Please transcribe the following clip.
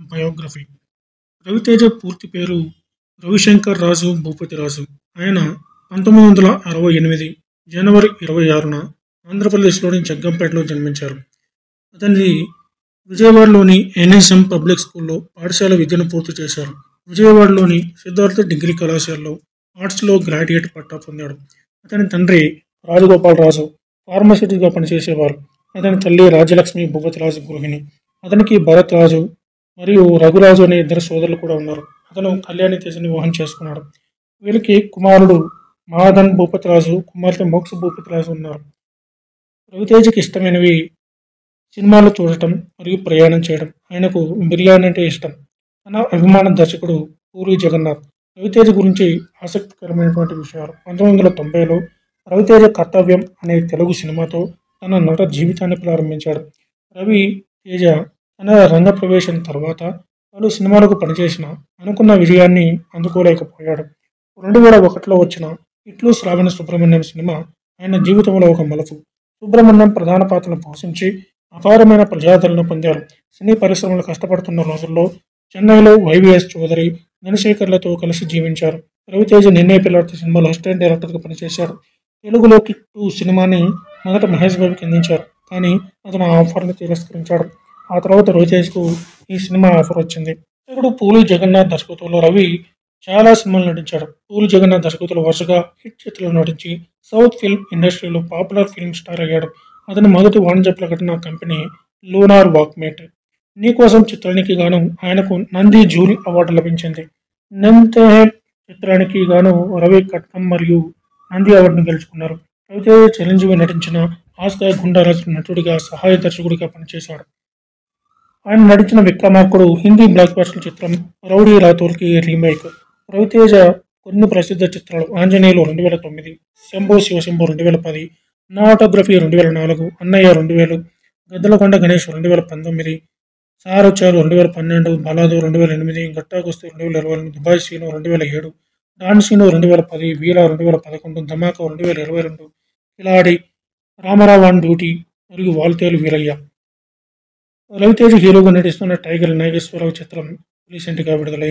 Biography. Raviteja పూర్తి పేరు రవిశంకర్ రాజు భూపతిరాజు. ఆయన 1968 జనవరి 26న ఆంధ్రప్రదేశ్‌లోని జగ్గంపేటలో జన్మించారు. అతనిది విజయవాడలోని ఎన్ఎస్ఎం పబ్లిక్ స్కూల్‌లో పాఠశాల విద్యను పూర్తి చేశారు. విజయవాడలోని సిద్ధార్థ డిగ్రీ కళాశాలలో ఆర్ట్స్‌లో గ్రాడ్యుయేట్ పట్టా పొందాడు. అతని తండ్రి రాజగోపాలరాజు ఫార్మసిస్ట్‌గా పనిచేసేవారు. అతని తల్లి రాజ్యలక్ష్మి భూపతిరాజు గృహిణి. అతనికి భరత్ రాజు మరియు రఘురాజు అనే ఇద్దరు సోదరులు కూడా ఉన్నారు. అతను కళ్యాణి తేజని వివాహం చేసుకున్నాడు. వీరికి కుమారుడు మహాధన్ భూపతిరాజు, కుమార్తె మోక్ష భూపతిరాజు ఉన్నారు. రవితేజకి ఇష్టమైనవి సినిమాలు చూడటం మరియు ప్రయాణం చేయడం. ఆయనకు బిర్యానీ అంటే ఇష్టం. తన అభిమాన దర్శకుడు పూరి జగన్నాథ్. రవితేజ గురించి ఆసక్తికరమైనటువంటి విషయాలు. 1990లో రవితేజ కర్తవ్యం అనే తెలుగు సినిమాతో తన నట జీవితాన్ని ప్రారంభించాడు. రవి తేజ తన రంగ ప్రవేశం తర్వాత పలు సినిమాలకు పనిచేసిన అనుకున్న విజయాన్ని అందుకోలేకపోయాడు. 2001లో వచ్చిన ఇట్లు శ్రావణ సుబ్రహ్మణ్యం సినిమా ఆయన జీవితంలో ఒక మలుపు. సుబ్రహ్మణ్యం ప్రధాన పాత్రను పోషించి అపారమైన ప్రజాదరణ పొందారు. సినీ పరిశ్రమలు కష్టపడుతున్న రోజుల్లో చెన్నైలో వైవిఎస్ చౌదరి, ధనశేఖర్లతో కలిసి జీవించారు. రవితేజ నిన్నే పిల్లాడితే సినిమాలో అసిస్టెంట్ డైరెక్టర్గా పనిచేశాడు. తెలుగులో కిక్ 2 సినిమాని మొదట మహేష్ బాబుకి అందించారు. కానీ అతను ఆ ఆఫర్ని తిరస్కరించాడు. ఆ తర్వాత రవితేజకు ఈ సినిమా ఆఫర్ వచ్చింది. ఇప్పుడు పూరి జగన్నాథ్ దర్శకత్వంలో రవి చాలా సినిమాలు నటించాడు. పూరి జగన్నాథ్ దర్శకత్వంలో వరుసగా హిట్ చిత్రాలు నటించి సౌత్ ఫిల్మ్ ఇండస్ట్రీలో పాపులర్ ఫిల్మ్ స్టార్ అయ్యాడు. అతని మొదటి వాణిజ్య ప్రకటన కంపెనీ లూనార్ వాక్మేట్. నీకోసం చిత్రానికి గాను ఆయనకు నంది జూరీ అవార్డు లభించింది. నంతే చిత్రానికి గాను రవి కట్కం మరియు నంది అవార్డును గెలుచుకున్నారు. రవితేజ చిరంజీవి నటించిన ఆస్కార్ గుండారాజు నటుడిగా సహాయ దర్శకుడిగా పనిచేశాడు. ఆయన నటించిన విక్రమార్కుడు హిందీ బ్లాక్ బస్టర్ చిత్రం రౌడీ రాథోర్కి రీమేక్. రవితేజ కొన్ని ప్రసిద్ధ చిత్రాలు: ఆంజనేయులు 2009, శంభో శివశంభో 2010, నా ఆటోగ్రఫీ 2004, అన్నయ్య 2000, గద్దలకొండ గణేష్ 2019, సారొచ్చారు 2012, బలాదు 2008, గట్టా కుస్తీ 2022, దుబాయ్ సీను 2007, డాన్ సీను 2010, వీరా 2011, ధమాకా 2022, కిలాడి, రామారావు ఆన్ డ్యూటీ మరియు వాల్తేరు వీరయ్య. రవితేజ హీరోగా నటిస్తున్న టైగర్ నాగేశ్వరరావు చిత్రం రీసెంట్గా విడుదలైంది.